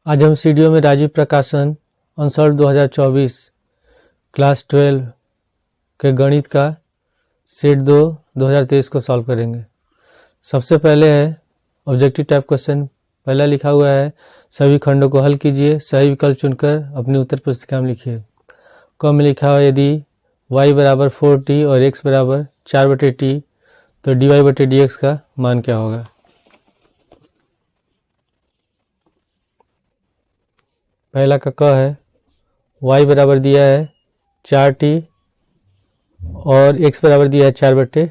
आज हम इस वीडियो में राजीव प्रकाशन आंसर 2024 क्लास 12 के गणित का सेट 2 2023 को सॉल्व करेंगे। सबसे पहले है ऑब्जेक्टिव टाइप क्वेश्चन। पहला लिखा हुआ है सभी खंडों को हल कीजिए, सही विकल्प चुनकर अपनी उत्तर पुस्तिका में लिखिए। क में लिखा हुआ यदि y बराबर 4t और x बराबर 4/t तो dy/dx का मान क्या होगा। पहला का क है y बराबर दिया है 4t और x बराबर दिया है 4/t।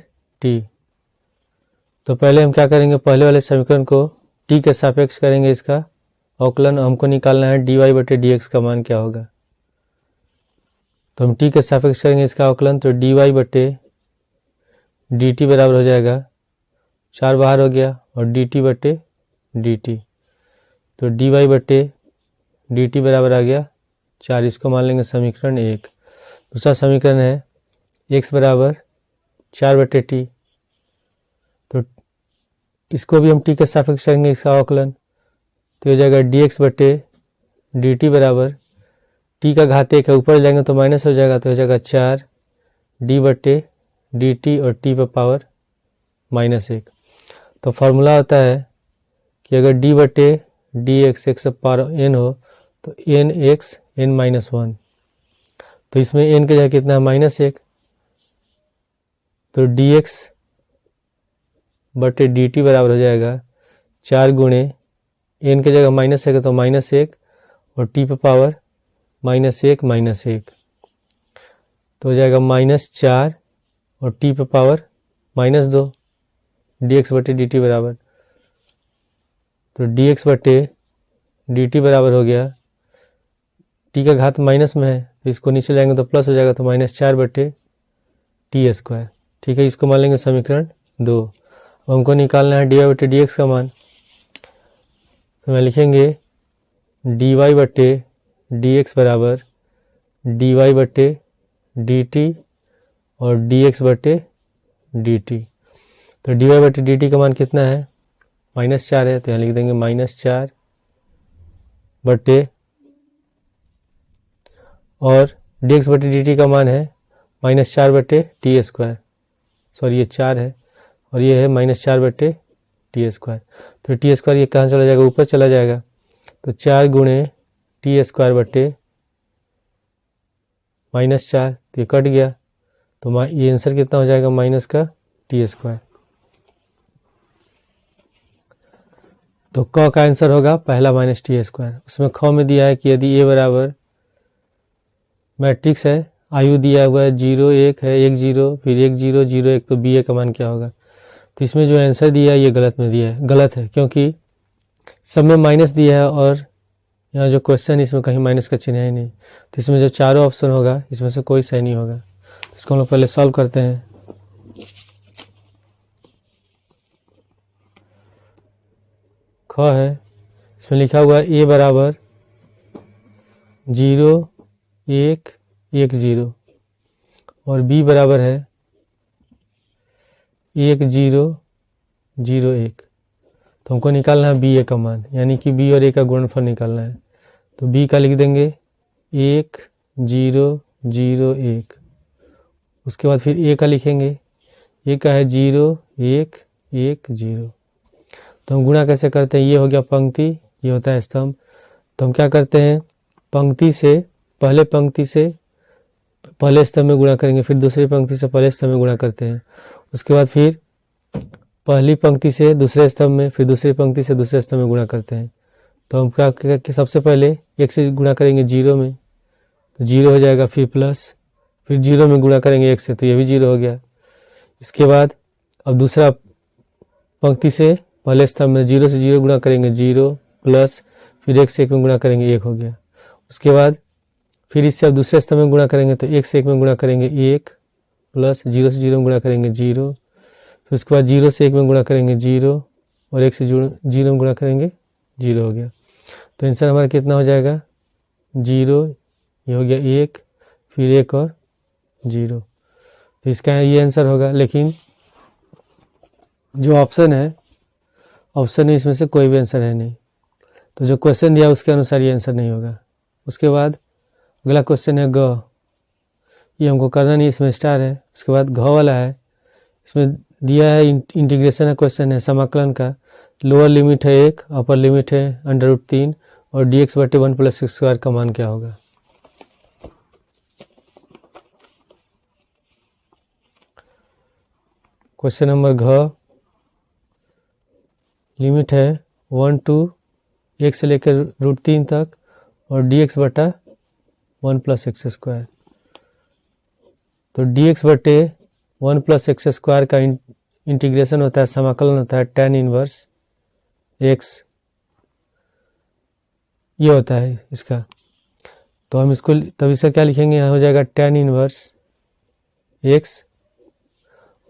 तो पहले हम क्या करेंगे, पहले वाले समीकरण को t के सापेक्ष करेंगे, इसका अवकलन हमको निकालना है dy/dx का मान क्या होगा। तो हम t के सापेक्ष करेंगे इसका अवकलन, तो dy/dt बराबर हो जाएगा 4 बाहर हो गया और dt/dt, तो dy/dt बराबर आ गया 4। इसको मान लेंगे समीकरण 1। दूसरा समीकरण है x बराबर 4/t, तो इसको भी हम t के सापेक्ष करेंगे इसका अवकलन, तो हो जाएगा dx/dt बराबर t का घात 1 है, ऊपर जाएंगे तो माइनस हो जाएगा, तो हो जाएगा 4 d/dt और t पर पावर -1। तो फार्मूला होता है कि अगर d/dx x पावर n हो तो nx n-1, तो इसमें n के जगह कितना है -1, तो dx/dt बराबर हो जाएगा 4 गुणे n के जगह -1 है तो -1 और t पर पावर -1, तो हो जाएगा -4 और t पर पावर -2 dx/dt बराबर, तो dx/dt बराबर हो गया, t का घात माइनस में है तो इसको नीचे लाएंगे तो प्लस हो जाएगा, तो -4/t²। ठीक है, इसको मान लेंगे समीकरण 2। अब हमको निकालना है dy/dx का मान, तो मैं लिखेंगे dy/dx बराबर dy/dt और dx/dt। तो dy/dt का मान कितना है, -4 है, तो यहाँ लिख देंगे -4 और dx/dt का मान है -4/t²। सॉरी, ये 4 है और ये है -4/t²। तो t² ये कहाँ चला जाएगा, ऊपर चला जाएगा, तो 4 गुणे t²/4, तो ये कट गया, तो ये आंसर कितना हो जाएगा, माइनस का t²। तो क का आंसर होगा पहला -t²। उसमें ख में दिया है कि यदि a बराबर मैट्रिक्स है, आयु दिया हुआ है 0 1 है, 1 0 फिर 1 0 0 1, तो bA का मान क्या होगा। तो इसमें जो आंसर दिया है ये गलत है, क्योंकि सब में माइनस दिया है और यहाँ जो क्वेश्चन है इसमें कहीं माइनस का चिन्ह है नहीं, तो इसमें जो चारों ऑप्शन होगा इसमें से कोई सही नहीं होगा। इसको हम लोग पहले सॉल्व करते हैं। ख है, इसमें लिखा हुआ है a बराबर 0 1 1 0 और b बराबर है 1 0 0 1। तो हमको निकालना है bA का मान, यानी कि b और a का गुणनफल निकालना है। तो b का लिख देंगे 1 0 0 1, उसके बाद फिर a का लिखेंगे, a का है 0 1 1 0। तो हम गुणा कैसे करते हैं, ये हो गया पंक्ति, ये होता है स्तंभ। तो हम क्या करते हैं, पंक्ति से पहले पंक्ति से पहले स्तंभ में गुणा करेंगे, फिर दूसरी पंक्ति से पहले स्तंभ में गुणा करते हैं, उसके बाद फिर पहली पंक्ति से दूसरे स्तंभ में, फिर दूसरी पंक्ति से दूसरे स्तंभ में गुणा करते हैं। तो हम क्या सबसे पहले 1 से गुणा करेंगे 0 में, तो 0 हो जाएगा, फिर प्लस, फिर 0 में गुणा करेंगे 1 से, तो ये भी 0 हो गया। इसके बाद अब दूसरा पंक्ति से पहले स्तंभ में 0 से 0 गुणा करेंगे 0 प्लस, फिर 1 से 1 में गुणा करेंगे 1 हो गया। उसके बाद फिर इससे अब दूसरे स्तंभ में गुणा करेंगे, तो 1 से 1 में गुणा करेंगे 1 प्लस, 0 से 0 में गुणा करेंगे 0, फिर उसके बाद 0 से 1 में गुणा करेंगे 0 और 1 से 0 में गुणा करेंगे 0 हो गया। तो आंसर हमारा कितना हो जाएगा 0, ये हो गया 1 फिर 1 और 0, तो इसका ये आंसर होगा। लेकिन जो ऑप्शन है, ऑप्शन में इसमें से कोई भी आंसर है नहीं, तो जो क्वेश्चन दिया उसके अनुसार ये आंसर नहीं होगा। उसके बाद अगला क्वेश्चन है ग, ये हमको करना नहीं, इसमें स्टार है। उसके बाद घ वाला है, इसमें दिया है इंटीग्रेशन का क्वेश्चन है, समाकलन का। लोअर लिमिट है 1, अपर लिमिट है √3 और dx बटे 1 + x² का मान क्या होगा। क्वेश्चन नंबर घ, लिमिट है 1 to 1 से लेकर √3 तक और dx बटा 1 + x²। तो dx बटे 1 + x² का इंटीग्रेशन होता है, समाकलन होता है tan इनवर्स x, ये होता है इसका। तो हम इसको तब इसका क्या लिखेंगे, यहाँ हो जाएगा tan इनवर्स x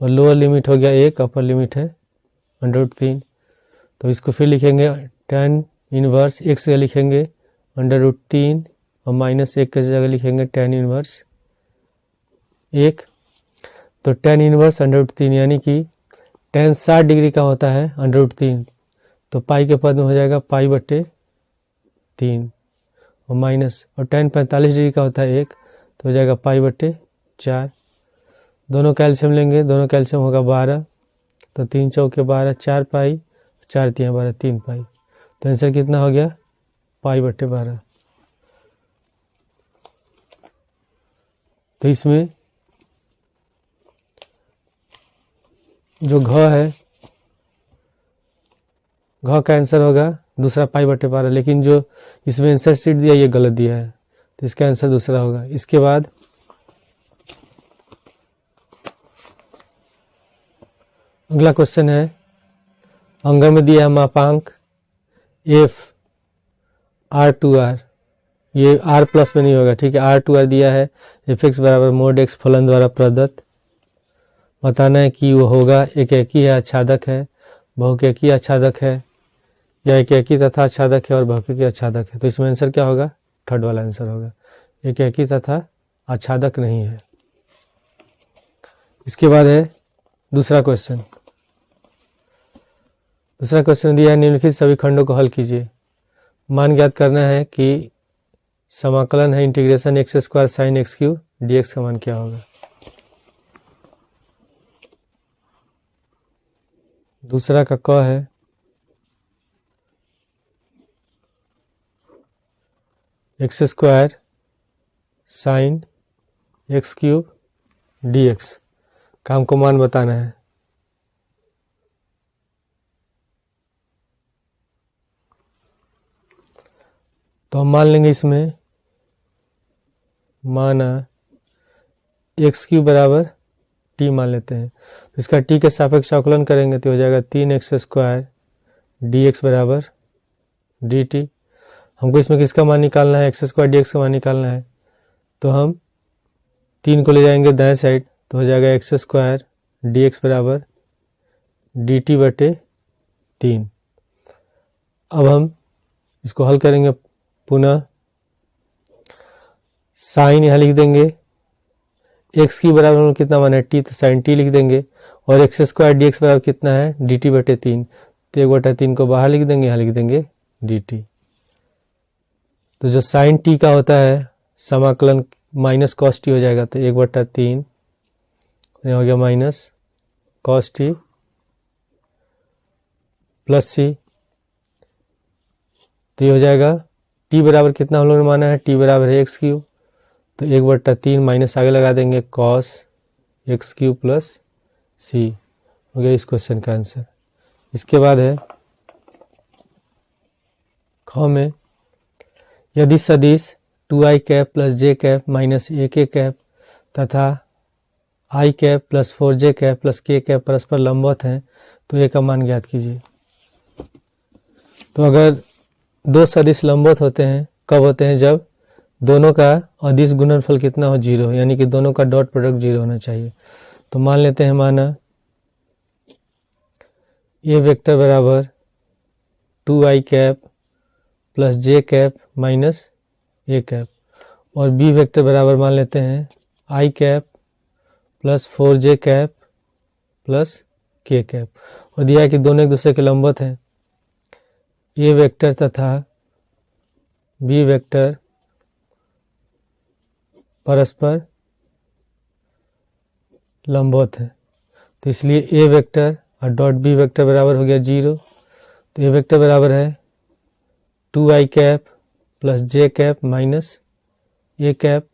और लोअर लिमिट हो गया 1, अपर लिमिट है √3। तो इसको फिर लिखेंगे tan इनवर्स x का लिखेंगे √3 और -1 की जगह लिखेंगे tan इनवर्स 1। तो tan इनवर्स √3 यानी कि tan 60 डिग्री का होता है √3, तो पाई के पद में हो जाएगा पाई बटे 3 और माइनस, और tan 45 डिग्री का होता है 1, तो हो जाएगा पाई बटे 4। दोनों कैल्शियम लेंगे, दोनों कैल्शियम होगा 12, तो 3 चौके 12, 4 पाई, 4 तियां 12, 3 पाई। तो आंसर कितना हो गया, पाई बटे 12। तो इसमें जो घ है, घ का आंसर होगा दूसरा पाई बटे 12, लेकिन जो इसमें आंसर शीट दिया ये गलत दिया है, तो इसका आंसर दूसरा होगा। इसके बाद अगला क्वेश्चन है, अंग में दिया है मापांक f r2r, ये r प्लस में नहीं होगा, ठीक है। r2r दिया है, fx बराबर mod x फलन द्वारा प्रदत्त। बताना है कि वो होगा एकैकी है, आच्छादक है, बहुकेकी आच्छादक है, या एकैकी तथा आच्छादक है और बहुकेकी आच्छादक है। तो इसमें आंसर क्या होगा, थर्ड वाला आंसर होगा, एकैकी तथा आच्छादक नहीं है। इसके बाद है दूसरा क्वेश्चन। दूसरा क्वेश्चन दिया है, निम्नलिखित सभी खंडों को हल कीजिए। मान ज्ञात करना है कि समाकलन है integration x² sin x³ dx का मान क्या होगा। दूसरा का क है, x² sin x³ dx का हमको मान बताना है। तो हम मान लेंगे इसमें, माना x³ बराबर t मान लेते हैं, तो इसका t के सापेक्ष अवकलन करेंगे तो हो जाएगा 3x² dx बराबर dt। हमको इसमें किसका मान निकालना है, x² dx का मान निकालना है, तो हम 3 को ले जाएंगे दाएं साइड, तो हो जाएगा x² dx बराबर dt बटे 3। अब हम इसको हल करेंगे पुनः, साइन यहाँ लिख देंगे, x की बराबर कितना मान है t, तो साइन t लिख देंगे, और x² dx बराबर कितना है dt बटे 3, तो 1/3 को बाहर लिख देंगे, यहाँ लिख देंगे dt। तो जो साइन t का होता है समाकलन माइनस cos t हो जाएगा, तो 1/3 यहाँ हो गया minus cos t plus c, तो ये हो जाएगा t बराबर कितना हम लोगों ने माना है, t बराबर है x³, तो 1/3 माइनस आगे लगा देंगे cos x³ प्लस c, हो गया इस क्वेश्चन का आंसर। इसके बाद है ख में, यदि सदिश 2i cap plus j cap minus ak cap तथा i cap plus 4j cap plus k cap परस्पर लंबवत हैं, तो a का मान ज्ञात कीजिए। तो अगर दो सदिश लंबवत होते हैं, कब होते हैं, जब दोनों का अदिश गुणनफल कितना हो, 0, यानी कि दोनों का डॉट प्रोडक्ट 0 होना चाहिए। तो मान लेते हैं, माना a वेक्टर बराबर 2i cap plus j cap minus a cap, और b वेक्टर बराबर मान लेते हैं i cap plus 4j cap plus k cap, और दिया है कि दोनों एक दूसरे के लंबवत हैं। a वेक्टर तथा बी वेक्टर परस्पर लंबवत है। तो इसलिए ए वेक्टर और डॉट बी वेक्टर बराबर हो गया 0। तो ए वेक्टर बराबर है 2i cap plus J cap minus A cap,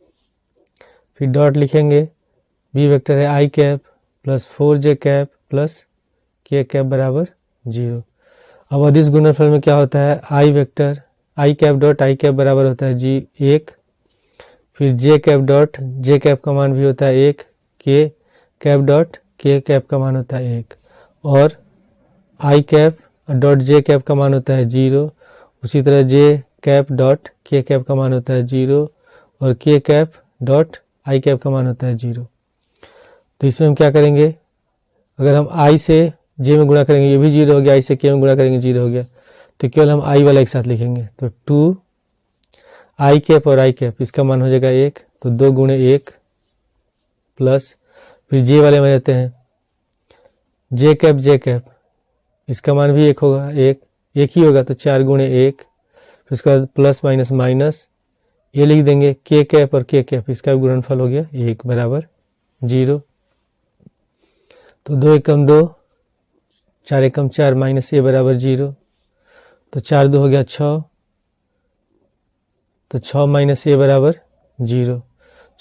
फिर डॉट लिखेंगे, बी वेक्टर है I cap plus 4j cap plus K cap बराबर 0। अब अदिश गुणनफल में क्या होता है, I vector I cap dot I cap बराबर होता है जी 1, फिर J cap dot J cap का मान भी होता है 1, के कैप डॉट के कैप का मान होता है 1, और आई कैप डॉट जे कैप का मान होता है 0। उसी तरह जे कैप डॉट के कैप का मान होता है 0 और के कैप डॉट आई कैप का मान होता है 0। तो इसमें हम क्या करेंगे, अगर हम आई से जे में गुणा करेंगे ये भी 0 हो गया, आई से के में गुणा करेंगे 0 हो गया, तो केवल हम आई वाला एक साथ लिखेंगे। तो 2 आई कैप और आई कैप इसका मान हो जाएगा 1, तो 2 गुणे 1 प्लस, फिर जे वाले में रहते हैं जे कैप इसका मान भी 1 होगा, एक ही होगा, तो 4 गुणे 1, फिर उसके बाद प्लस माइनस माइनस ये लिख देंगे, के कैप और के कैप इसका भी गुणनफल हो गया 1 बराबर 0। तो 2 एकम 2, 4 एकम 4 माइनस ए बराबर 0, तो 4 2 हो गया 6, तो 6 माइनस ए बराबर 0,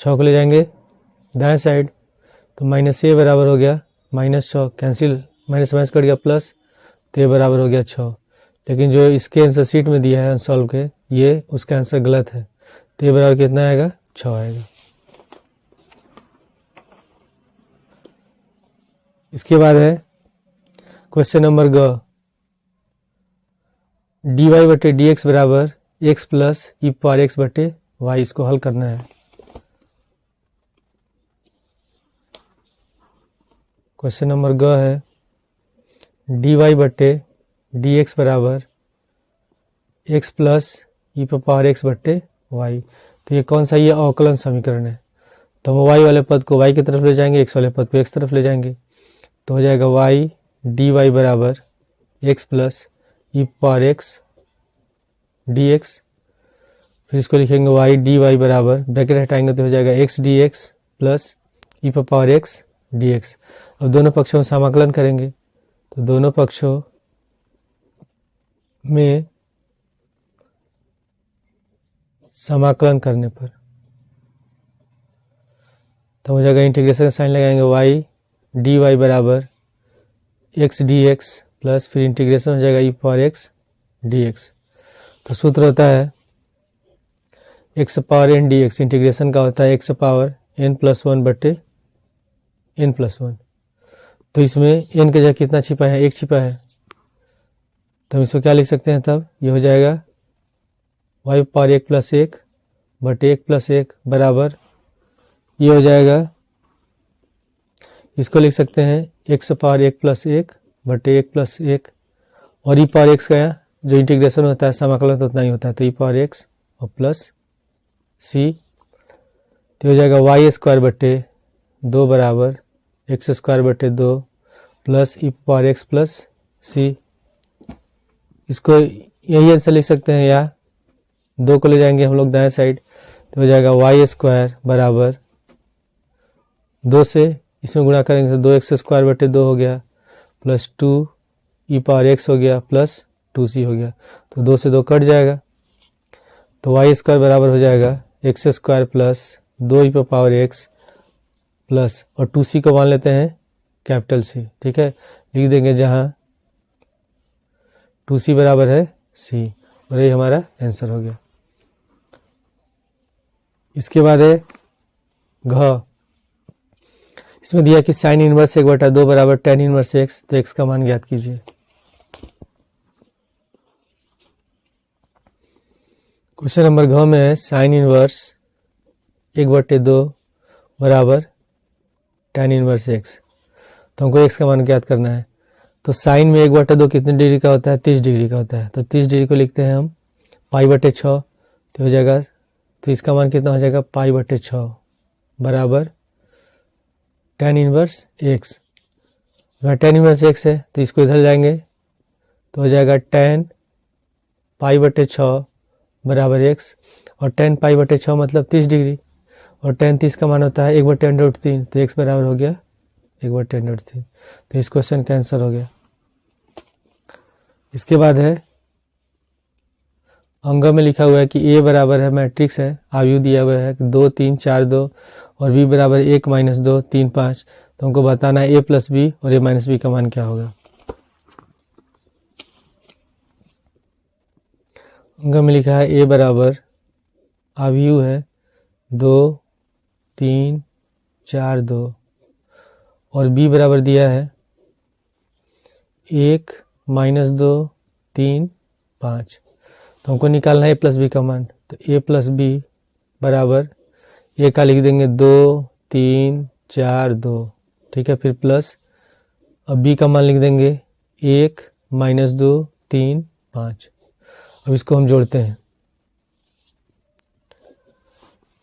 6 को ले जाएंगे दाएं साइड, तो माइनस ए बराबर हो गया -6, कैंसिल माइनस माइनस कट गया प्लस, तो ए बराबर हो गया 6। लेकिन जो इसके आंसर शीट में दिया है अनसॉल्व के, ये उसका आंसर गलत है, तो ए बराबर कितना आएगा 6 आएगा। इसके बाद है क्वेश्चन नंबर ग, dy बटे डी एक्स बराबर x प्लस ई पावर एक्स बटे वाई, इसको हल करना है। क्वेश्चन नंबर ग है dy बटे डी एक्स बराबर x प्लस ई पावर एक्स बटे वाई। तो ये कौन सा, ये अवकलन समीकरण है, तो हम y वाले पद को y की तरफ ले जाएंगे, x वाले पद को x तरफ ले जाएंगे, तो हो जाएगा y dy बराबर x प्लस ई पावर एक्स डी एक्स, फिर इसको लिखेंगे y dy बराबर, ब्रैकेट हटाएंगे तो हो जाएगा x dx प्लस ई पावर एक्स dx। अब दोनों पक्षों में समाकलन करेंगे, तो दोनों पक्षों में समाकलन करने पर तो हो जाएगा, इंटीग्रेशन का साइन लगाएंगे, y dy बराबर x dx प्लस, फिर इंटीग्रेशन हो जाएगा ई पावर एक्स dx। तो सूत्र होता है x power n dx, integration का होता है x पावर n प्लस 1 बटे n प्लस 1। तो इसमें n की जगह कितना छिपा है, 1 छिपा है, तो हम इसको क्या लिख सकते हैं, तब ये हो जाएगा y पावर 1 प्लस 1 बटे 1 प्लस 1 बराबर, ये हो जाएगा, इसको लिख सकते हैं x पावर 1 प्लस 1 बटे 1 प्लस 1, और ई पावर एक्स का जो इंटीग्रेशन होता है समाकलन तो उतना ही होता है, तो ई पावर एक्स और प्लस सी, तो हो जाएगा वाई स्क्वायर बटे 2 बराबर एक्स स्क्वायर बटे 2 प्लस ई पावर एक्स प्लस सी। इसको यही आंसर लिख सकते हैं, या 2 को ले जाएंगे हम लोग दाएं साइड, तो हो जाएगा वाई स्क्वायर बराबर 2 से इसमें गुणा करेंगे तो 2x स्क्वायर बटे 2 हो गया प्लस 2 ई पावर एक्स हो गया प्लस 2c हो गया, तो 2 से 2 कट जाएगा, तो वाई स्क्वायर बराबर हो जाएगा एक्स स्क्वायर प्लस 2 ई पावर एक्स प्लस, और 2c को मान लेते हैं कैपिटल सी, ठीक है, लिख देंगे जहां 2c बराबर है c, और ये हमारा आंसर हो गया। इसके बाद है घ, इसमें दिया कि साइन इनवर्स 1/2 बराबर tan इनवर्स x, तो x का मान ज्ञात कीजिए। क्वेश्चन नंबर घ में है साइन इनवर्स 1/2 बराबर tan इनवर्स x, तो हमको x का मान ज्ञात करना है। तो साइन में 1/2 कितने डिग्री का होता है, 30 डिग्री का होता है, तो 30 डिग्री को लिखते हैं हम π/6, तो हो जाएगा, तो इसका मान कितना हो जाएगा π/6 बराबर tan इनवर्स x। अगर tan इनवर्स x है तो इसको इधर जाएंगे, तो हो जाएगा tan π/6 बराबर x, और tan पाई बटे 6 मतलब 30 डिग्री, और tan 30 का मान होता है 1/10√3, तो x बराबर हो गया 1/10√3। तो इस क्वेश्चन का आंसर हो गया। इसके बाद है अंग में लिखा हुआ है कि a बराबर है, मैट्रिक्स है, आयु दिया हुआ है 2 3 4 2 और b बराबर 1 - 2 3 5। तो हमको बताना है a + b और a - b का मान क्या होगा। अंग में लिखा है a बराबर आयु है 2 3 4 2 और b बराबर दिया है 1 - 2 3 5। तो हमको निकालना है a + b का मान। तो a + b बराबर a का लिख देंगे 2 3 4 2, ठीक है, फिर प्लस, अब b का मान लिख देंगे 1 - 2 3 5। अब इसको हम जोड़ते हैं,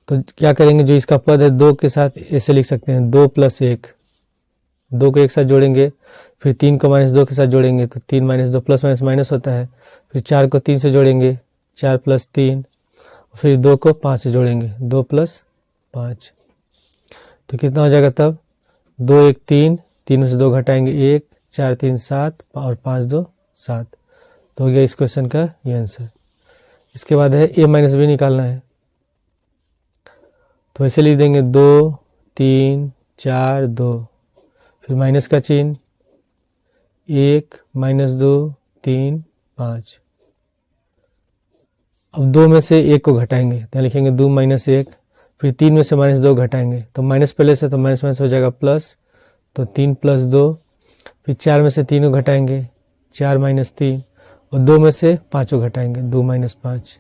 तो क्या करेंगे, जो इसका पद है 2 के साथ ऐसे लिख सकते हैं 2 + 1, 2 को एक साथ जोड़ेंगे, फिर 3 को -2 के साथ जोड़ेंगे तो 3 - 2 प्लस माइनस माइनस होता है, फिर 4 को 3 से जोड़ेंगे 4 + 3, फिर 2 को 5 से जोड़ेंगे 2 + 5। तो कितना हो जाएगा तब 2 1 3, 3 में से 2 घटाएंगे 1, 4 3 7 और 5 2 7। तो हो गया इस क्वेश्चन का ये आंसर। इसके बाद है a - b निकालना है, तो ऐसे लिख देंगे 2 3 4 2, फिर माइनस का चिन्ह 1 - 2 3 5। अब 2 में से 1 को घटाएंगे तो लिखेंगे 2 - 1, फिर 3 में से -2 घटाएंगे तो माइनस पहले से, तो माइनस माइनस हो जाएगा प्लस, तो 3 + 2, फिर 4 में से 3 को घटाएंगे 4 - 3 और 2 में से 5 को घटाएंगे 2 - 5।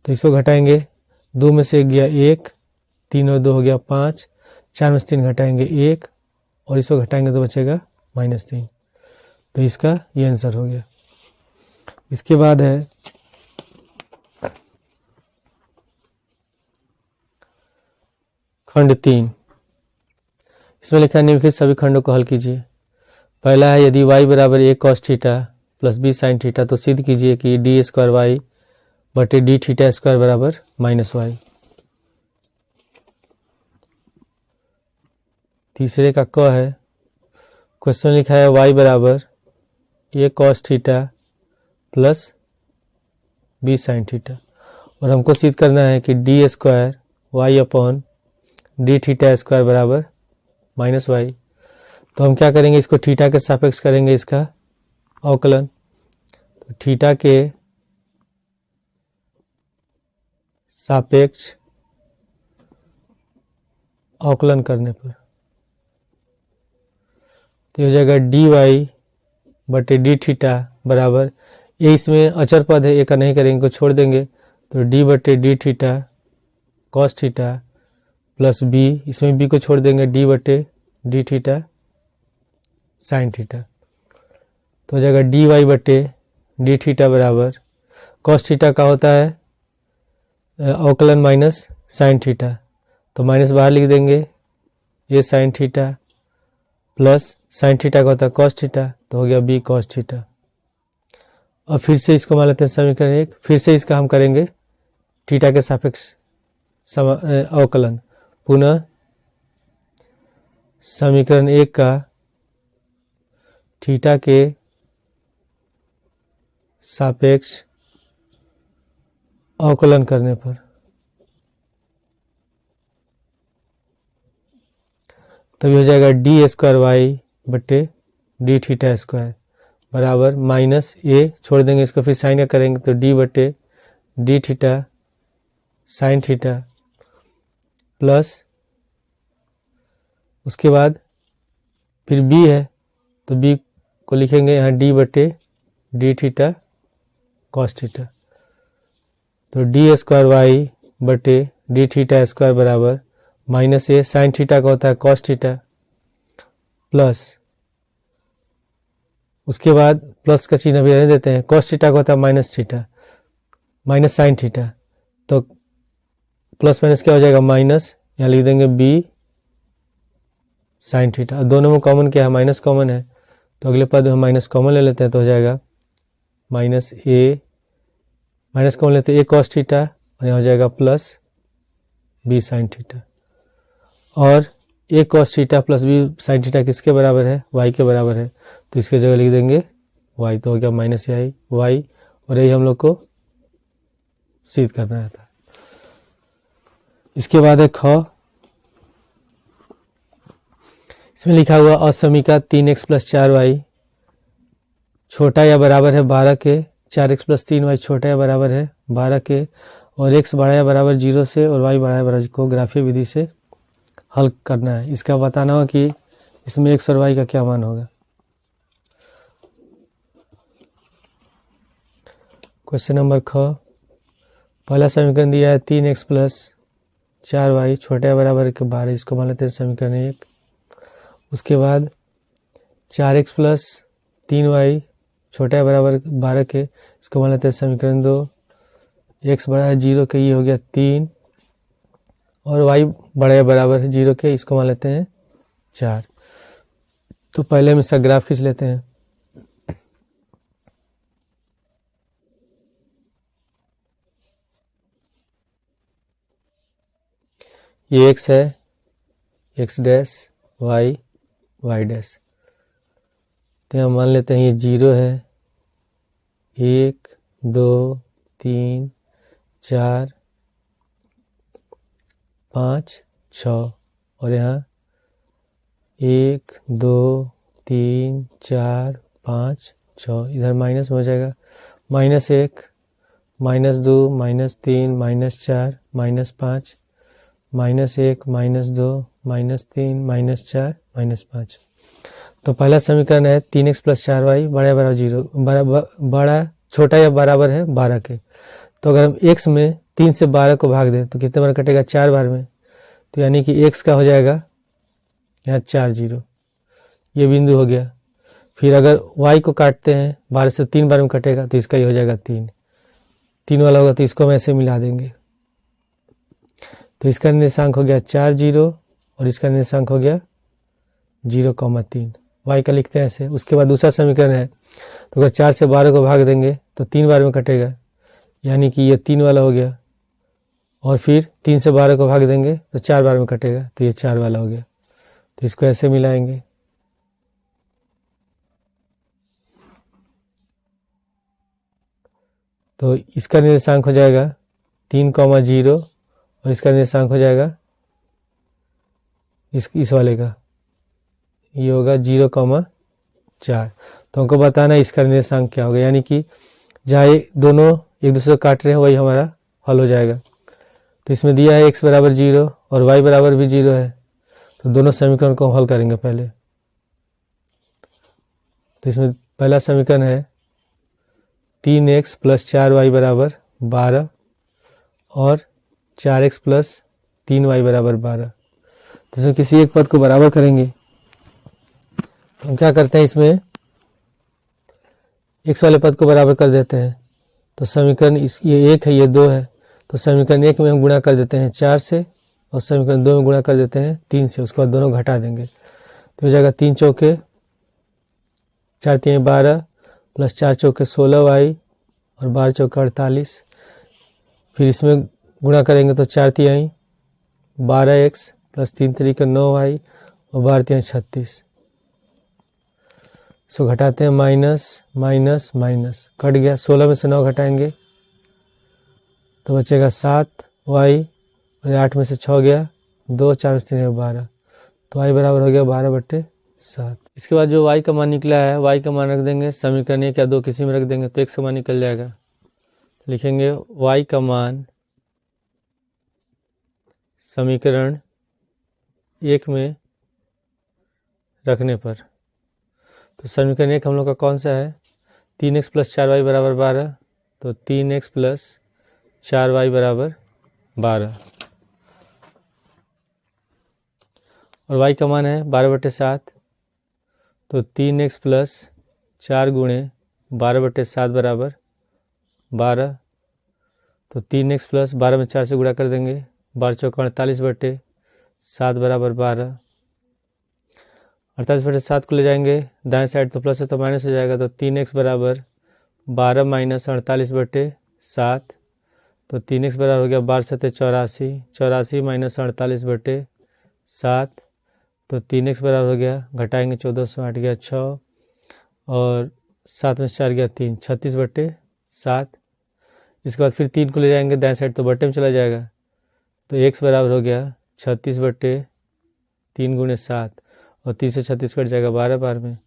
तो इसको घटाएंगे, 2 में से 1 गया 1, 3 और 2 हो गया 5, 4 में से 3 घटाएंगे 1 और इसको घटाएंगे तो बचेगा -3। तो इसका ये आंसर हो गया। इसके बाद है खंड 3, इसमें लिखा है निम्नलिखित सभी खंडों को हल कीजिए। पहला है यदि y बराबर a cos theta + b sin theta तो सिद्ध कीजिए कि d² y बटे d θ² बराबर -y। तीसरे का क है, क्वेश्चन लिखा है y बराबर a cos theta + b sin theta और हमको सिद्ध करना है कि d² y/d θ² बराबर -y। तो हम क्या करेंगे, इसको थीटा के सापेक्ष करेंगे इसका अवकलन। तो थीटा के सापेक्ष अवकलन करने पर तो हो जाएगा dy बटे d थीटा बराबर, ये इसमें अचर पद है, ये का नहीं करेंगे, को छोड़ देंगे, तो d बटे d theta cos theta plus b, इसमें b को छोड़ देंगे d बटे d थीटा sin थीटा। तो हो जाएगा dy बटे d थीटा बराबर cos थीटा का होता है अवकलन माइनस sin थीटा, तो माइनस बाहर लिख देंगे a sin theta plus sin theta का होता है cos थीटा, तो हो गया b cos थीटा। और फिर से इसको मान लेते हैं समीकरण 1, फिर से इसका हम करेंगे थीटा के सापेक्ष अवकलन। पुनः समीकरण 1 का थीटा के सापेक्ष अवकलन करने पर तभी हो जाएगा d² y बटे d θ² बराबर माइनस a, छोड़ देंगे इसको, फिर साइन का करेंगे तो d बटे d theta sine theta plus, उसके बाद फिर b है तो b को लिखेंगे यहाँ d बटे d थीटा cos थीटा। तो d² y बटे d θ² बराबर माइनस a, साइन थीटा का होता है cos थीटा प्लस, उसके बाद प्लस का चिन्ह भी रहने देते हैं, cos थीटा का होता है minus theta minus sine theta, तो प्लस माइनस क्या हो जाएगा माइनस, यहाँ लिख देंगे b साइन थीटा। दोनों में कॉमन क्या है, माइनस कॉमन है, तो अगले पद में हम माइनस कॉमन ले लेते हैं, तो हो जाएगा -a माइनस कॉमन लेते हैं, ए कॉस थीटा और यहाँ हो जाएगा प्लस बी साइन थीटा। और A cos theta plus B sine theta किसके बराबर है? वाई के बराबर है। तो इसके जगह लिख देंगे वाई, तो हो गया माइनस आई वाई, और यही हम लोग को सिद्ध करना था। इसके बाद है ख, इसमें लिखा हुआ असमीका 3x प्लस 4y छोटा या बराबर है 12 के, 4x प्लस 3y छोटा या बराबर है 12 के, और x बड़ा या बराबर 0 से और y बड़ा या बराबर को ग्राफीय विधि से हल करना है। इसका बताना हो कि इसमें x और y का क्या मान होगा। क्वेश्चन नंबर ख, पहला समीकरण दिया है 3x प्लस 4y छोटा या बराबर के 12, इसको मान लेते हैं समीकरण 1। उसके बाद 4x प्लस 3y छोटा या बराबर 12 के, इसको मान लेते हैं समीकरण 2। x बड़ा है 0 के, ये हो गया 3, और y बड़ा या बराबर है 0 के, इसको मान लेते हैं 4। तो पहले हम इसका ग्राफ खींच लेते हैं। ये x है, x dash, y y dash, तो यहाँ मान लेते हैं ये 0 है, 1 2 3 4 5 6, और यहाँ 1 2 3 4 5 6, इधर माइनस में हो जाएगा, -1 -2 -3 -4 -5 -1 -2 -3 -4 -5। तो पहला समीकरण है 3x प्लस 4y बड़ा या बराबर 0, बड़ा छोटा या बराबर है 12 के। तो अगर हम x में 3 से 12 को भाग दें तो कितने बार कटेगा? 4 बार में। तो यानी कि x का हो जाएगा यहाँ 4 0, ये बिंदु हो गया। फिर अगर y को काटते हैं 12 से 3 बार में कटेगा तो इसका ही हो जाएगा 3 वाला होगा, तो इसको हम ऐसे मिला देंगे। तो इसका निर्देशांक हो गया 4 0 और इसका निर्देशांक हो गया 0,3, y का लिखते हैं ऐसे। उसके बाद दूसरा समीकरण है, तो अगर 4 से 12 को भाग देंगे तो 3 बार में कटेगा, यानी कि ये 3 वाला हो गया, और फिर 3 से 12 को भाग देंगे तो 4 बार में कटेगा, तो ये 4 वाला हो गया। तो इसको ऐसे मिलाएंगे। तो इसका निर्देशांक हो जाएगा 3,0 और इसका निर्देशांक हो जाएगा इस वाले का, ये होगा 0,4। तो हमको बताना है इसका निर्देशांक क्या होगा, यानी कि जहाँ दोनों एक दूसरे को काट रहे हैं वही हमारा हल हो जाएगा। तो इसमें दिया है x बराबर 0 और y बराबर भी 0 है, तो दोनों समीकरण को हम हल करेंगे पहले। तो इसमें पहला समीकरण है 3x प्लस 4y बराबर 12 और 4x प्लस 3y बराबर 12। तो इसमें किसी एक पद को बराबर करेंगे। तो हम क्या करते हैं, इसमें x वाले पद को बराबर कर देते हैं। तो समीकरण ये 1 है, ये 2 है, तो समीकरण 1 में हम गुणा कर देते हैं 4 से, और समीकरण 2 में गुणा कर देते हैं 3 से। उसके बाद दोनों घटा देंगे तो हो जाएगा 3 चौके 4 3 12 प्लस 4 चौके 16y और 12 चौके 48। फिर इसमें गुणा करेंगे तो 4 तिहाई 12x प्लस 3 तरीके 9y और 12 तिहाई 36। इसको घटाते हैं, माइनस माइनस माइनस कट गया, 16 में से 9 घटाएंगे तो बचेगा 7y, और 8 में से 6 गया 2, 4 में से 3 12, तो y बराबर हो गया 12/7। इसके बाद जो y का मान निकला है, y का मान रख देंगे समीकरण 1 या 2 किसी में रख देंगे तो x का मान निकल जाएगा। लिखेंगे y का मान समीकरण 1 में रखने पर, तो समीकरण 1 हम लोग का कौन सा है? 3x प्लस 4y बराबर 12, तो 3x प्लस 4y बराबर 12, और y का मान है 12/7, तो 3x प्लस 4 गुणे 12/7 बराबर 12। तो 3x प्लस 12 में 4 से गुणा कर देंगे, 12 चौका 48/7 बराबर 12। 48/7 को ले जाएंगे दाएं साइड तो प्लस है तो माइनस हो जाएगा, तो 3x बराबर 12 - 48/7 7, तो 3x बराबर हो गया 12×7 = 84, 84 - 48/7, तो 3x बराबर हो गया, घटाएंगे 14 से 8 गया 6, और 7 में 4 गया 3, 36/7। इसके बाद फिर 3 को ले जाएंगे दाएं साइड तो बट्टे में चला जाएगा, तो x बराबर हो गया 36/3 × 7, और 30 से 36 कट जाएगा 12 बार में,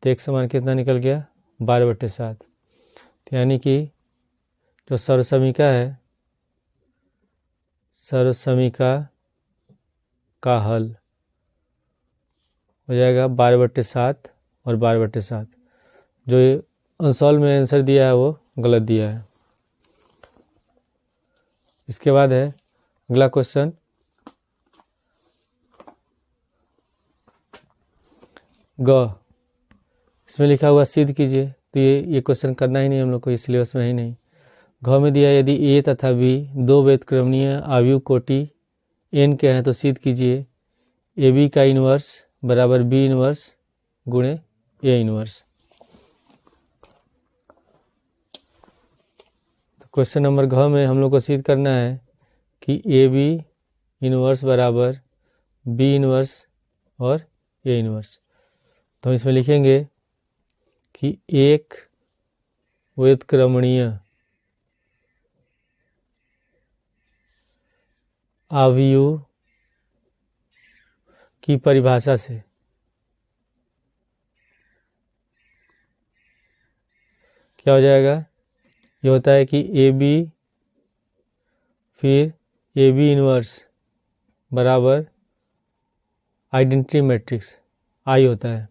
तो x समान कितना निकल गया 12/7। तो यानी कि जो सर्वसमीका है, सर्वसमीका का हल हो जाएगा 12/7 और 12/7। जो अनसॉल्व में आंसर दिया है वो गलत दिया है। इसके बाद है अगला क्वेश्चन, ग, इसमें लिखा हुआ सिद्ध कीजिए। तो ये क्वेश्चन करना ही नहीं हम लोग को, इस सिलेबस में ही नहीं। घ में दिया यदि ए तथा बी दो व्युत्क्रमणीय आव्यूह कोटि n के हैं तो सिद्ध कीजिए ए बी का इन्वर्स बराबर बी इन्वर्स गुणे ए इन्वर्स। तो क्वेश्चन नंबर घ में हम लोग को सिद्ध करना है कि ए बी इन्वर्स बराबर बी इन्वर्स और ए इन्वर्स। तो हम इसमें लिखेंगे कि एक व्युत्क्रमणीय आव्यूह की परिभाषा से क्या हो जाएगा, ये होता है कि ए बी फिर ए बी इन्वर्स बराबर आइडेंटिटी मैट्रिक्स आई होता है।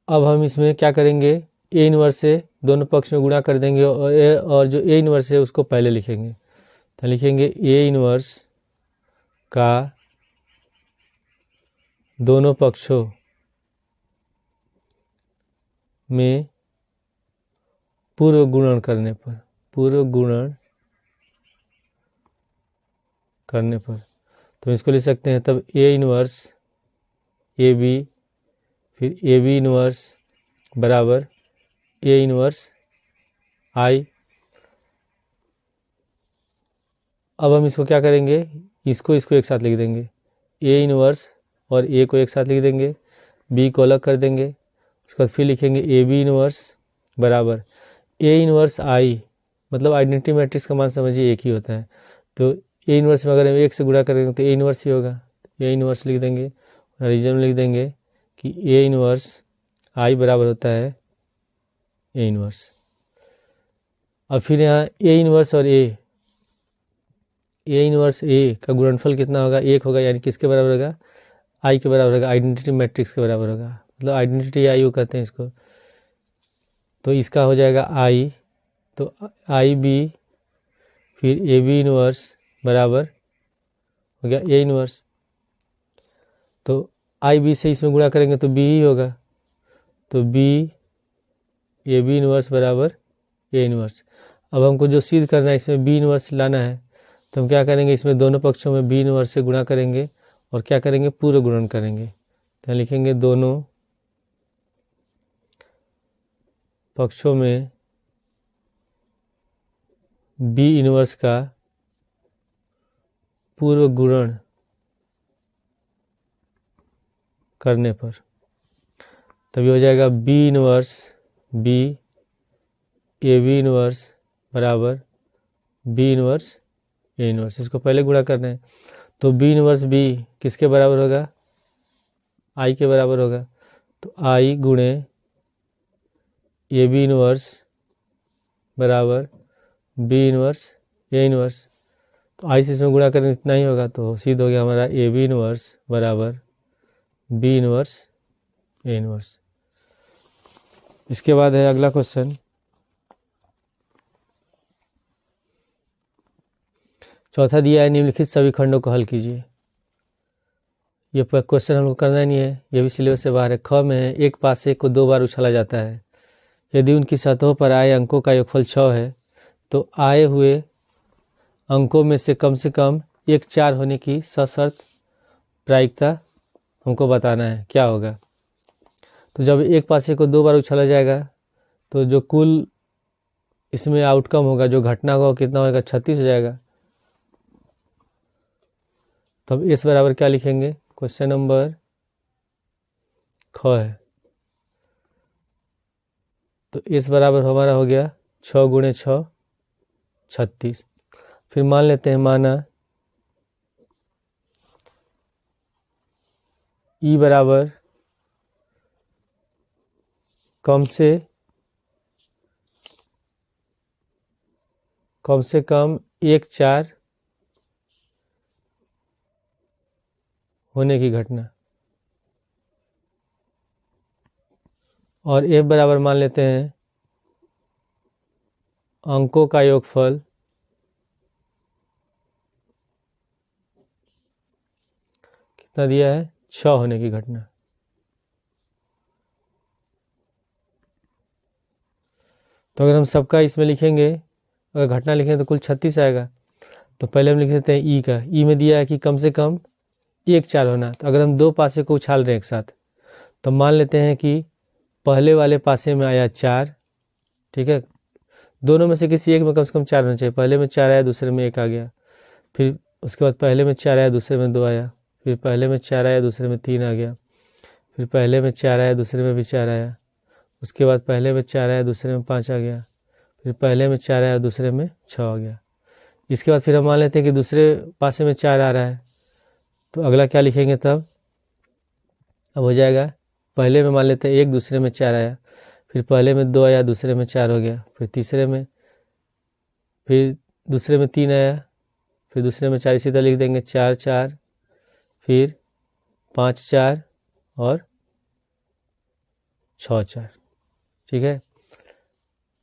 अब हम इसमें क्या करेंगे, ए इन्वर्स से दोनों पक्ष में गुणा कर देंगे और जो ए इन्वर्स है उसको पहले लिखेंगे। तो लिखेंगे ए इन्वर्स का दोनों पक्षों में पूर्व गुणन करने पर तो इसको लिख सकते हैं तब ए इन्वर्स ए बी फिर ए बी इन्वर्स बराबर ए इन्वर्स आई। अब हम इसको क्या करेंगे, इसको एक साथ लिख देंगे, ए इन्वर्स और ए को एक साथ लिख देंगे, बी को अलग कर देंगे, उसके बाद फिर लिखेंगे ए बी इन्वर्स बराबर ए इन्वर्स आई, मतलब आइडेंटिटी मैट्रिक्स का मान समझिए एक ही होता है। तो ए इन्वर्स में अगर हम एक से गुणा करेंगे तो ए इन्वर्स ही होगा, ए इन्वर्स लिख देंगे और रीजन में लिख देंगे कि ए इन्वर्स आई बराबर होता है ए इन्वर्स। अब फिर यहाँ ए इन्वर्स और ए इन्वर्स ए का गुणनफल कितना होगा, एक होगा, यानी किसके बराबर होगा, आई के बराबर होगा, आइडेंटिटी मैट्रिक्स के बराबर होगा, मतलब आइडेंटिटी आई कहते हैं इसको। तो इसका हो जाएगा आई, तो आई बी फिर ए बी इन्वर्स बराबर हो गया ए इन्वर्स। तो आई बी से इसमें गुणा करेंगे तो बी ही होगा, तो बी ए बी इन्वर्स बराबर ए इन्वर्स। अब हमको जो सिद्ध करना है इसमें बी इन्वर्स लाना है, तो हम क्या करेंगे, इसमें दोनों पक्षों में बी इन्वर्स से गुणा करेंगे और क्या करेंगे, पूर्व गुणन करेंगे। तो लिखेंगे दोनों पक्षों में बी इन्वर्स का पूर्व गुणन करने पर तभी हो जाएगा B inverse B A B inverse बराबर बी इन्वर्स ए इन्वर्स। इसको पहले गुणा करना है, तो बी इन्वर्स बी किसके बराबर होगा, आई के बराबर होगा, तो आई गुणे ए बी इन्वर्स बराबर बी इन्वर्स ए इन्वर्स। तो आई से इसमें गुणा करें इतना ही होगा, तो सिद्ध हो गया हमारा ए बी इन्वर्स बराबर बी इन्वर्स ए इन्वर्स। इसके बाद है अगला क्वेश्चन, चौथा दिया है निम्नलिखित सभी खंडों को हल कीजिए। ये क्वेश्चन हमको करना नहीं है, ये भी सिलेबस से बाहर है। ख में है एक पासे को 2 बार उछाला जाता है, यदि उनकी सतहों पर आए अंकों का योगफल 6 है तो आए हुए अंकों में से कम एक 4 होने की सशर्त प्रायिकता हमको बताना है, क्या होगा। तो जब एक पासे को 2 बार उछाला जाएगा तो जो कुल इसमें आउटकम होगा, जो घटना होगा वो कितना होगा, 36 हो जाएगा। तब इस बराबर क्या लिखेंगे, क्वेश्चन नंबर ख है। तो इस बराबर हमारा हो गया 6 गुणे 6 36। फिर मान लेते हैं, माना ई बराबर कम से कम 1 4 होने की घटना, और एफ बराबर मान लेते हैं अंकों का योगफल कितना दिया है, 6 होने की घटना। तो अगर हम सबका इसमें लिखेंगे, अगर घटना लिखेंगे तो कुल 36 आएगा। तो पहले हम लिख देते हैं ई का। ई में दिया है कि कम से कम 1 4 होना। तो अगर हम दो पासे को उछाल रहे हैं एक साथ, तो मान लेते हैं कि पहले वाले पासे में आया 4, ठीक है। दोनों में से किसी एक में कम से कम 4 होना चाहिए। पहले में 4 आया, दूसरे में 1 आ गया। फिर उसके बाद पहले में 4 आया, दूसरे में 2 आया। फिर पहले में 4 आया, दूसरे में 3 आ गया। फिर पहले में 4 आया, दूसरे में भी 4 आया। उसके बाद पहले में 4 आया, दूसरे में 5 आ गया। फिर पहले में 4 आया, दूसरे में 6 आ गया। इसके बाद फिर हम मान लेते हैं कि दूसरे पासे में 4 आ रहा है, तो अगला क्या लिखेंगे तब, अब हो जाएगा, पहले में मान लेते हैं 1, दूसरे में 4 आया। फिर पहले में 2 आया, दूसरे में 4 हो गया। फिर तीसरे में, फिर दूसरे में 3 आया, फिर दूसरे में 4, इसी तरह लिख देंगे 4 4, फिर 5 4 और 6 4, ठीक है।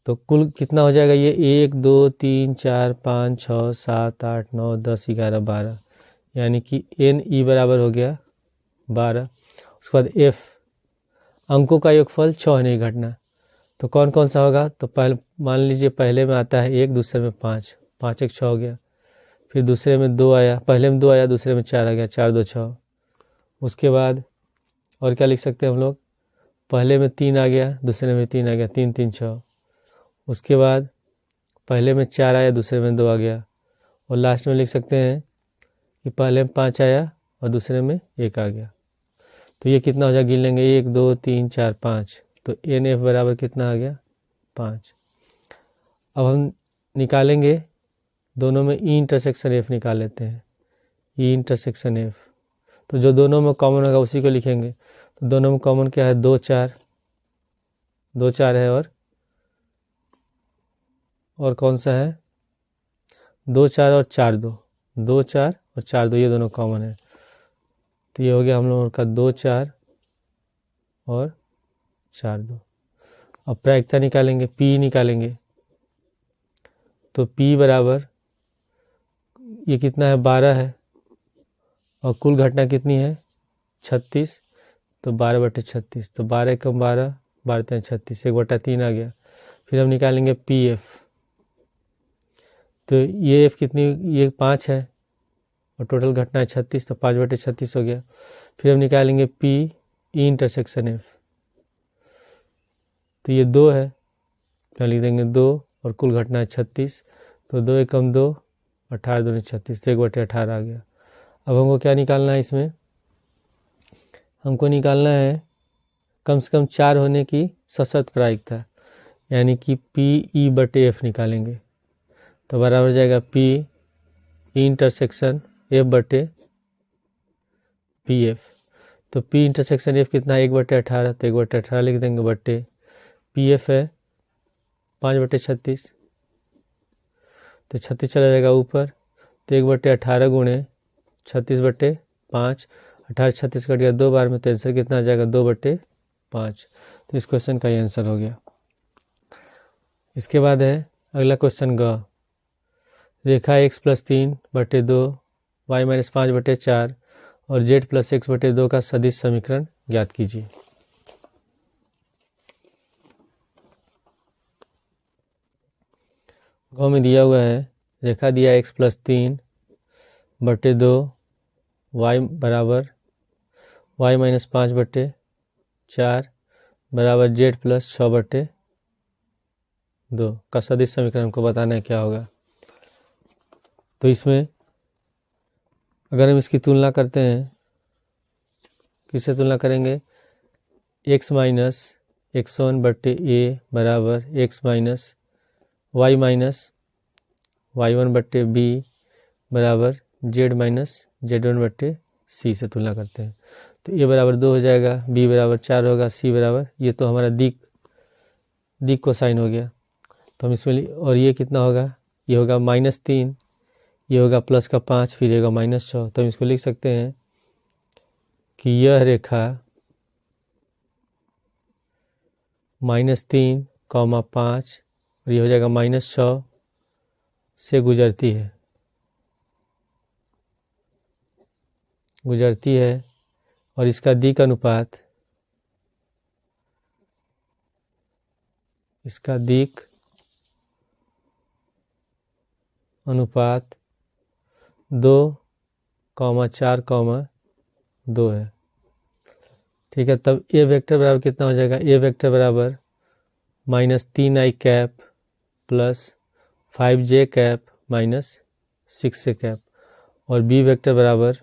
तो कुल कितना हो जाएगा ये, 1 2 3 4 5 6 7 8 9 10 11 12, यानी कि एन ई बराबर हो गया 12। उसके बाद एफ अंकों का योगफल 6 होने की घटना, तो कौन कौन सा होगा, तो पहले मान लीजिए पहले में आता है 1, दूसरे में 5, 5 1 6 हो गया। फिर दूसरे में 2 आया, पहले में 2 आया, दूसरे में 4 आ गया, 4 2 6। उसके बाद और क्या लिख सकते हैं हम लोग, पहले में 3 आ गया, दूसरे में 3 आ गया, 3 3 6। उसके बाद पहले में 4 आया, दूसरे में 2 आ गया। और लास्ट में लिख सकते हैं कि पहले में 5 आया और दूसरे में 1 आ गया। तो ये कितना हो जाएगा, गिन लेंगे, 1 2 3 4 5। तो एन एफ बराबर कितना आ गया, 5। अब हम निकालेंगे दोनों में ई इंटरसेक्शन एफ निकाल लेते हैं, ई इंटरसेक्शन एफ। तो जो दोनों में कॉमन होगा उसी को लिखेंगे। तो दोनों में कॉमन क्या है, 2 4, 2 4 है, और कौन सा है, 2 4 और 4 2, 2 4 और 4 2, ये दोनों कॉमन है। तो ये हो गया हम लोगों का 2 4 और 4 2। अब प्रायिकता निकालेंगे, पी निकालेंगे। तो पी बराबर, ये कितना है, 12 है, और कुल घटना कितनी है, 36। तो 12/36, तो 12 कम 12, 12 36, 1/3 आ गया। फिर हम निकालेंगे पी एफ। तो ये एफ कितनी, ये 5 है, और टोटल घटना है 36, तो 5/36 हो गया। फिर हम निकालेंगे पी ई इंटरसेक्शन एफ। तो ये 2 है, तो लिख देंगे 2, और कुल घटना है 36। तो 2 एकम 2, 18 2 36, तो 1/18 आ गया। अब हमको क्या निकालना है, इसमें हमको निकालना है कम से कम 4 होने की सशर्त प्रायिकता, यानी कि पी ई बटे एफ निकालेंगे। तो बराबर हो जाएगा पी ई इंटरसेक्शन एफ बटे पी एफ। तो पी इंटरसेक्शन एफ कितना है, 1/18, तो 1/18 लिख देंगे, बटे पी एफ है 5/36, तो 36 चला जाएगा ऊपर। तो 1/18 गुणे 36/5, 18 36 कट गया 2 बार में, तो आंसर कितना आ जाएगा, 2/5। तो इस क्वेश्चन का ये आंसर हो गया। इसके बाद है अगला क्वेश्चन ग, रेखा x + 3/2 y - 5/4 और z + x/2 का सदिश समीकरण ज्ञात कीजिए। ग में दिया हुआ है, रेखा दिया x + 3/2 y बराबर y - 5/4 बराबर z + 6/2 2 का सदिश समीकरण हमको बताना है क्या होगा। तो इसमें अगर हम इसकी तुलना करते हैं, किससे तुलना करेंगे, x माइनस x1 बट्टे ए बराबर x माइनस y1 बट्टे बी बराबर z माइनस z1 बट्टे सी से तुलना करते हैं। तो ए बराबर 2 हो जाएगा, बी बराबर 4 होगा, सी बराबर, ये तो हमारा दिक कोसाइन हो गया। तो हम इसमें, और ये कितना होगा, ये होगा -3, ये होगा प्लस का 5, फिर होगा -6। तो हम इसको लिख सकते हैं कि यह रेखा -3, 5 और ये हो जाएगा -6 से गुजरती है और इसका दिक अनुपात, इसका दिक अनुपात 2, 4, 2 है। ठीक है, तब ए वेक्टर बराबर कितना हो जाएगा, ए वेक्टर बराबर -3i cap plus 5j cap minus 6j cap, और बी वेक्टर बराबर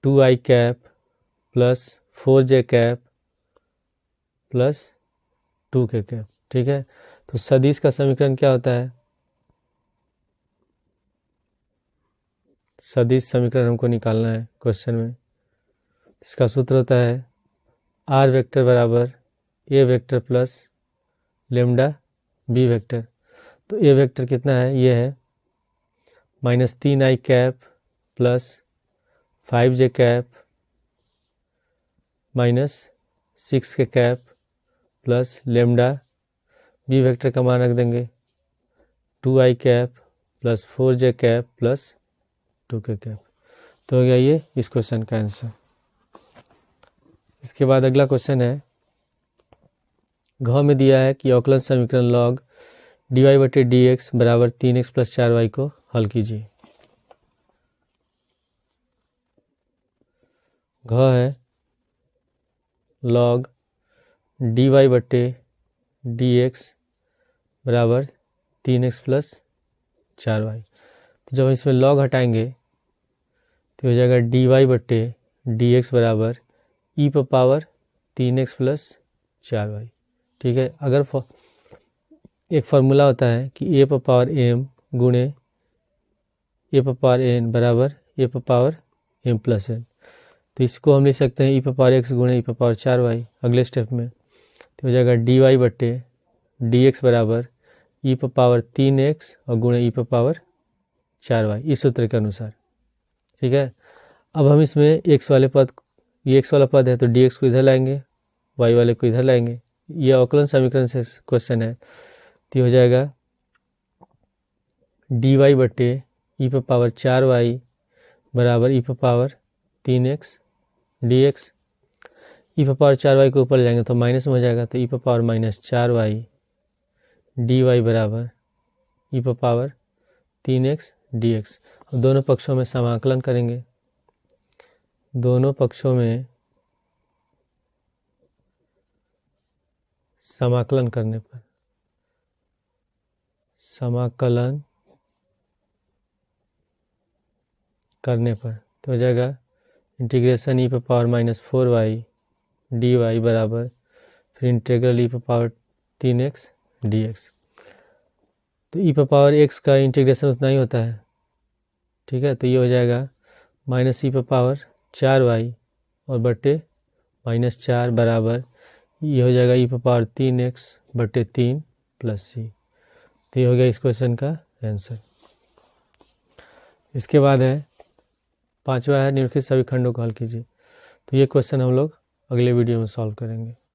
2i cap plus 4j cap plus 2k cap. ठीक है, तो सदिश का समीकरण क्या होता है, सदिश समीकरण हमको निकालना है क्वेश्चन में। इसका सूत्र होता है आर वेक्टर बराबर A vector plus lambda B vector. तो ए वेक्टर कितना है, ये है -3i cap plus 5j cap minus 6k cap plus lambda, B vector का मान रख देंगे 2i cap plus 4j cap plus 2k cap. तो हो गया ये इस क्वेश्चन का आंसर। इसके बाद अगला क्वेश्चन है, घ में दिया है कि अवकलन समीकरण लॉग dy बटे dx बराबर 3x प्लस 4y को हल कीजिए। घ है लॉग dy बटे dx बराबर 3x प्लस 4y। तो जब हम इसमें लॉग हटाएंगे तो हो जाएगा dy बटे dx बराबर e पर पावर 3x प्लस 4y। ठीक है, अगर एक फार्मूला होता है कि ए पर पावर m गुणे ए पर पावर n बराबर ए पर पावर m प्लस n। तो इसको हम लिख सकते हैं e पर पावर x गुणे e पर पावर 4y अगले स्टेप में। तो हो जाएगा dy बटे dx बराबर e पर पावर 3x और गुणे e पर पावर 4y इस सूत्र के अनुसार। ठीक है, अब हम इसमें x वाले पद, ये x वाला पद है तो dx को इधर लाएंगे, y वाले को इधर लाएंगे। ये अवकलन समीकरण से क्वेश्चन है। तो हो जाएगा dy बटे e पर पावर 4y बराबर e पर पावर 3x dx। e पर पावर 4y को ऊपर ले जाएंगे तो माइनस में हो जाएगा, तो e पर पावर -4y dy बराबर e पर पावर 3x dx। दोनों पक्षों में समाकलन करेंगे, दोनों पक्षों में समाकलन करने पर, समाकलन करने पर तो हो जाएगा इंटीग्रेशन e पर पावर -4y dy बराबर फिर इंटीग्रल e पर पावर 3x dx। तो e पर पावर x का इंटीग्रेशन उतना ही होता है। ठीक है, तो ये हो जाएगा -e पर पावर 4y और बटे -4 बराबर ये हो जाएगा e पर पावर 3x बटे 3 प्लस c। तो ये हो गया इस क्वेश्चन का आंसर। इसके बाद है पांचवा है निम्नलिखित सभी खंडों को हल कीजिए। तो ये क्वेश्चन हम लोग अगले वीडियो में सॉल्व करेंगे।